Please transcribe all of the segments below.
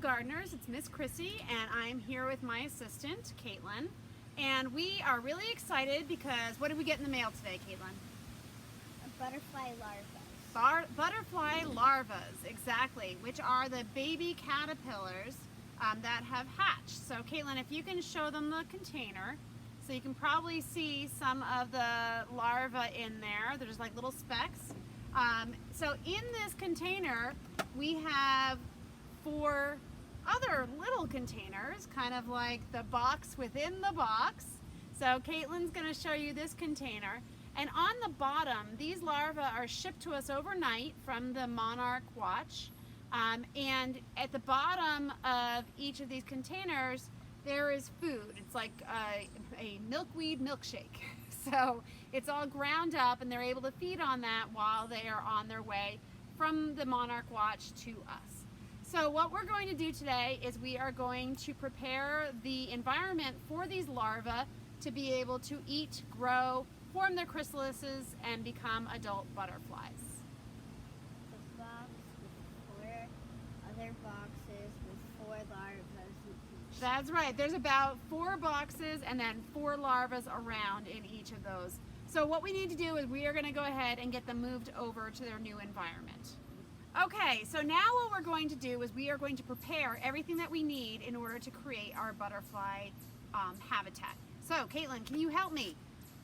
Gardeners. It's Miss Chrissy, and I'm here with my assistant, Caitlin. And we are really excited because what did we get in the mail today, Caitlin? Butterfly larvae. Butterfly larvas, exactly, which are the baby caterpillars that have hatched. So, Caitlin, if you can show them the container, so you can probably see some of the larvae in there. There's like little specks. So in this container, we have 4 other little containers, kind of like the box within the box. So Caitlin's going to show you this container. And on the bottom, these larvae are shipped to us overnight from the Monarch Watch. And at the bottom of each of these containers, there is food. It's like a milkweed milkshake. So it's all ground up, and they're able to feed on that while they are on their way from the Monarch Watch to us. So what we're going to do today is we are going to prepare the environment for these larvae to be able to eat, grow, form their chrysalises, and become adult butterflies. The box with 4 other boxes with 4 larvae in each. That's right. There's about 4 boxes and then 4 larvae around in each of those. So what we need to do is we are going to go ahead and get them moved over to their new environment. Okay, so now what we're going to do is we are going to prepare everything that we need in order to create our butterfly habitat. So Caitlin, can you help me?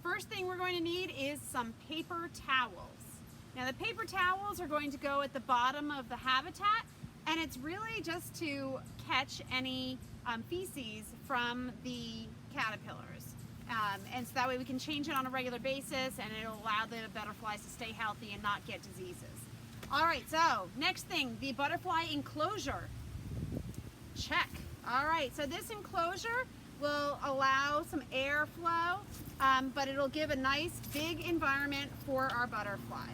First thing we're going to need is some paper towels. Now the paper towels are going to go at the bottom of the habitat, and it's really just to catch any feces from the caterpillars. And so that way we can change it on a regular basis, and it'll allow the butterflies to stay healthy and not get diseases. All right, so next thing, the butterfly enclosure. Check. All right, so this enclosure will allow some airflow, but it'll give a nice big environment for our butterflies.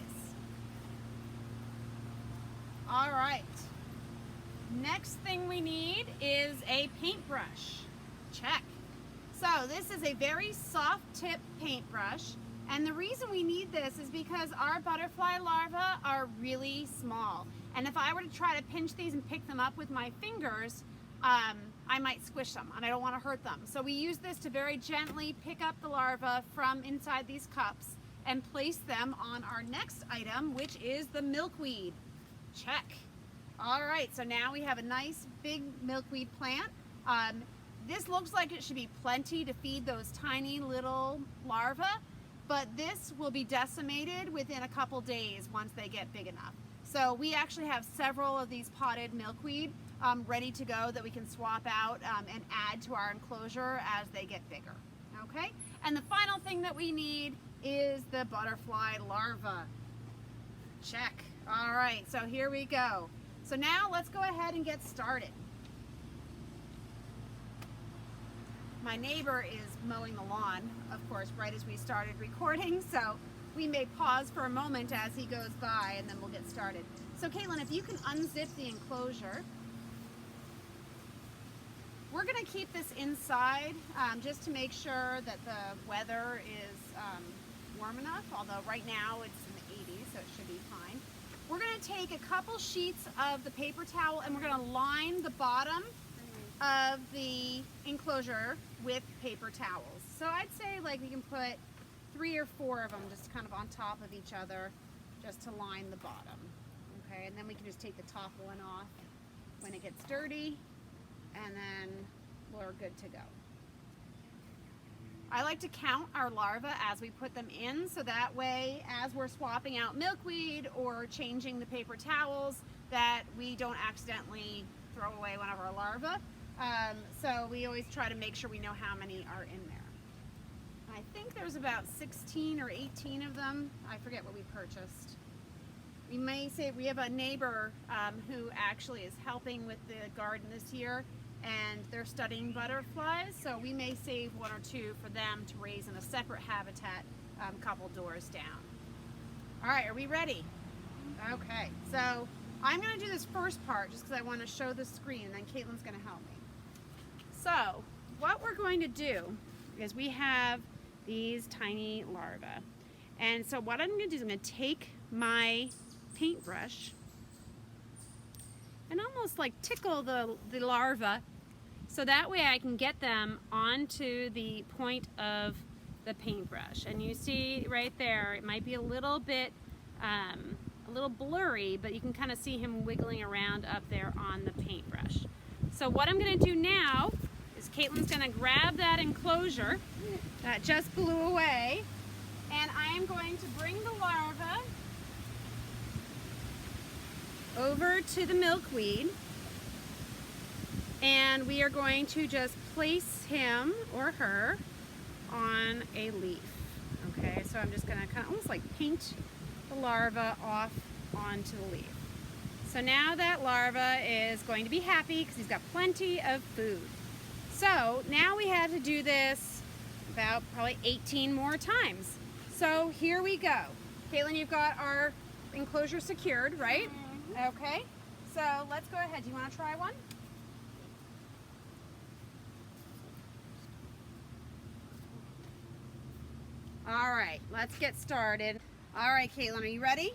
All right. Next thing we need is a paintbrush. Check. So this is a very soft tip paintbrush, and the reason we need this is because our butterfly larvae are really small, and if I were to try to pinch these and pick them up with my fingers, I might squish them, and I don't want to hurt them. So we use this to very gently pick up the larvae from inside these cups and place them on our next item, which is the milkweed. Check. All right, so now we have a nice big milkweed plant. This looks like it should be plenty to feed those tiny little larvae, but this will be decimated within a couple days once they get big enough. So we actually have several of these potted milkweed ready to go that we can swap out and add to our enclosure as they get bigger. Okay, and the final thing that we need is the butterfly larva. Check. All right, so here we go. So now let's go ahead and get started. My neighbor is mowing the lawn, of course, right as we started recording, so we may pause for a moment as he goes by, and then we'll get started. So Caitlin, if you can unzip the enclosure. We're going to keep this inside just to make sure that the weather is warm enough, although right now it's in the 80s, so it should be fine. We're going to take a couple sheets of the paper towel, and we're going to line the bottom of the enclosure with paper towels. So I'd say like we can put 3 or 4 of them just kind of on top of each other just to line the bottom. Okay, and then we can just take the top one off when it gets dirty, and then we're good to go. I like to count our larvae as we put them in, so that way as we're swapping out milkweed or changing the paper towels, that we don't accidentally throw away one of our larvae. So we always try to make sure we know how many are in there. I think there's about 16 or 18 of them. I forget what we purchased. We may say we have a neighbor who actually is helping with the garden this year, and they're studying butterflies, so we may save 1 or 2 for them to raise in a separate habitat a couple doors down. All right, are we ready? Okay, so I'm going to do this first part just because I want to show the screen, and then Caitlin's going to help me. So what we're going to do is we have these tiny larvae, and so what I'm going to do is I'm going to take my paintbrush and almost like tickle the larva, so that way I can get them onto the point of the paintbrush. And you see right there, it might be a little bit a little blurry, but you can kind of see him wiggling around up there on the paintbrush. So what I'm going to do now is Caitlin's going to grab that enclosure that just blew away, and I am going to bring the larva over to the milkweed, and we are going to just place him or her on a leaf. Okay, so I'm just going to kind of almost like paint the larva off onto the leaf. So now that larva is going to be happy because he's got plenty of food. So now we have to do this about probably 18 more times. So here we go. Caitlin, you've got our enclosure secured, right? Okay, so let's go ahead. Do you want to try one? All right, let's get started. All right, Caitlin, are you ready?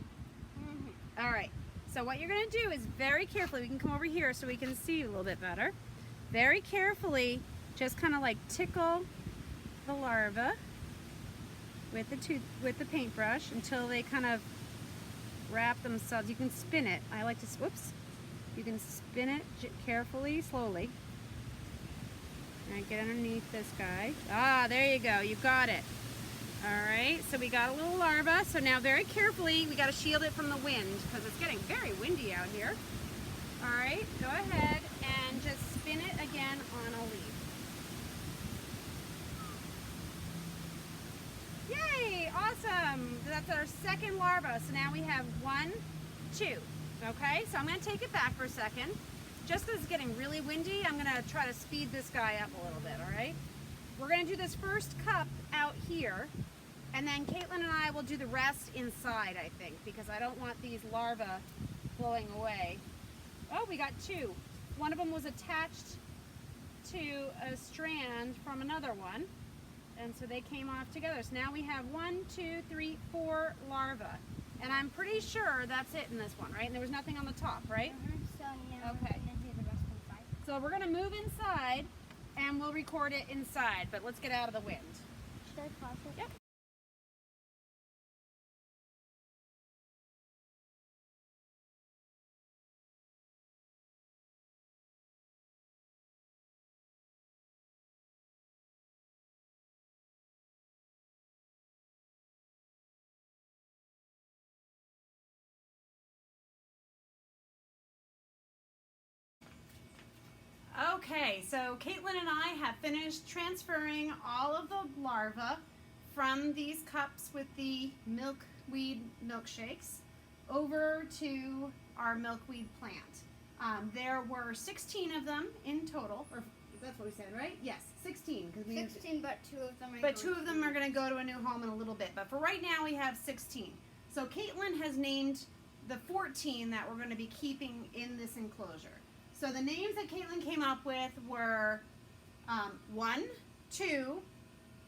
All right, so what you're going to do is very carefully, we can come over here so we can see you a little bit better. Very carefully, just kind of like tickle the larva with the paintbrush until they kind of wrap themselves. You can spin it. I like to, whoops. You can spin it carefully, slowly. And get underneath this guy. Ah, there you go. You got it. All right, so we got a little larva. So now very carefully, we got to shield it from the wind because it's getting very windy out here. All right, go ahead and just spin it again on a leaf. Yay, awesome. That's our second larva. So now we have 1, 2. Okay, so I'm going to take it back for a second. Just because it's getting really windy, I'm going to try to speed this guy up a little bit, all right? We're going to do this first cup out here, and then Caitlin and I will do the rest inside, I think, because I don't want these larvae blowing away. Oh, we got 2. One of them was attached to a strand from another one, and so they came off together. So now we have 1, 2, 3, 4 larvae. And I'm pretty sure that's it in this one, right? And there was nothing on the top, right? So yeah, Okay. we're gonna do the rest inside. So we're gonna move inside and we'll record it inside, but let's get out of the wind. Should I pause it? Yep. Okay, so Caitlin and I have finished transferring all of the larvae from these cups with the milkweed milkshakes over to our milkweed plant. There were 16 of them in total, or that's what we said, right? Yes, 16. 16, but 2 of them are But 2 of them are going to go to a new home in a little bit. But for right now, we have 16. So Caitlin has named the 14 that we're going to be keeping in this enclosure. So the names that Caitlin came up with were 1, 2,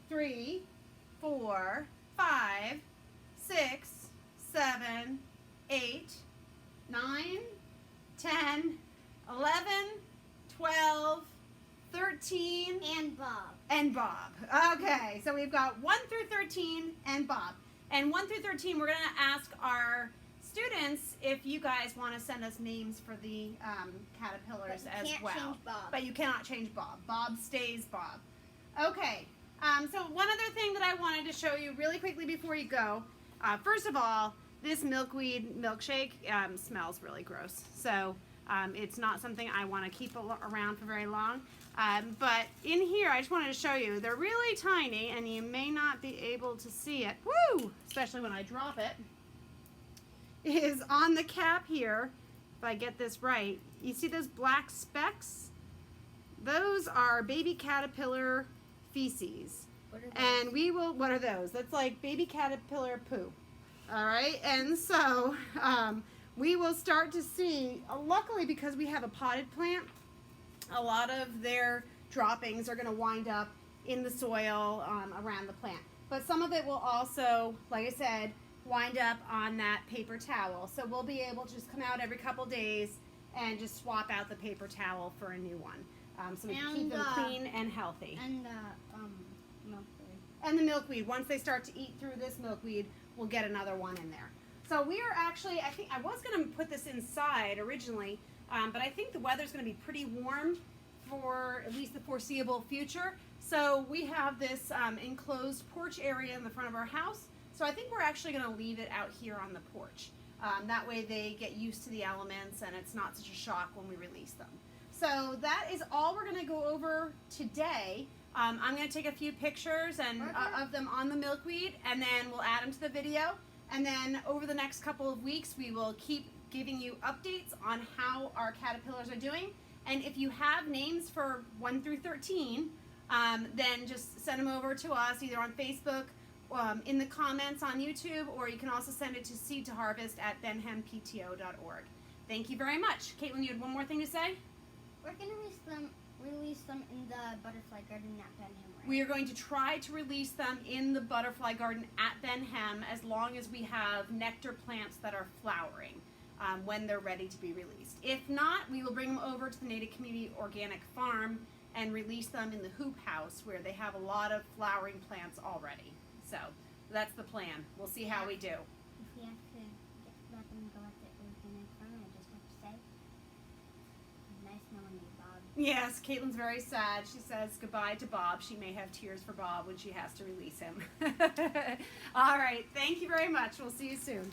3, 4, 5, 6, 7, 8, 9, 10, 11, 12, 13, and Bob. and Bob. Okay, so we've got 1 through 13 and Bob. And 1 through 13, we're going to ask our students if you guys want to send us names for the caterpillars But you as can't well. change Bob. But you cannot change Bob. Bob stays Bob. Okay, so one other thing that I wanted to show you really quickly before you go. First of all, this milkweed milkshake smells really gross. So it's not something I want to keep around for very long. But in here, I just wanted to show you, they're really tiny and you may not be able to see it. Woo! Especially when I drop it. Is on the cap here, if I get this right, you see those black specks? Those are baby caterpillar feces. What are those? And we will, what are those? That's like baby caterpillar poo. All right, and so we will start to see, luckily because we have a potted plant, a lot of their droppings are gonna wind up in the soil around the plant. But some of it will also, like I said, wind up on that paper towel. So we'll be able to just come out every couple days and just swap out the paper towel for a new one. So we can And, keep them clean and healthy. And milkweed. And the milkweed, once they start to eat through this milkweed, we'll get another one in there. So we are actually, I think I was going to put this inside originally, but I think the weather's going to be pretty warm for at least the foreseeable future. So we have this enclosed porch area in the front of our house. So I think we're actually going to leave it out here on the porch. That way they get used to the elements and it's not such a shock when we release them. So that is all we're going to go over today. I'm going to take a few pictures and of them on the milkweed, and then we'll add them to the video. And then over the next couple of weeks, we will keep giving you updates on how our caterpillars are doing. And if you have names for 1 through 13, then just send them over to us either on Facebook, in the comments on YouTube, or you can also send it to seedtoharvest@benhampto.org. Thank you very much. Caitlin, you had one more thing to say? We're going to release them in the butterfly garden at Benham, right? We are going to try to release them in the butterfly garden at Benham as long as we have nectar plants that are flowering when they're ready to be released. If not, we will bring them over to the Native Community Organic Farm and release them in the hoop house where they have a lot of flowering plants already. So that's the plan. We'll see how we do. If we have to let them go at the organic farm, I just have to say, nice knowing you, Bob. Yes, Caitlin's very sad. She says goodbye to Bob. She may have tears for Bob when she has to release him. All right. Thank you very much. We'll see you soon.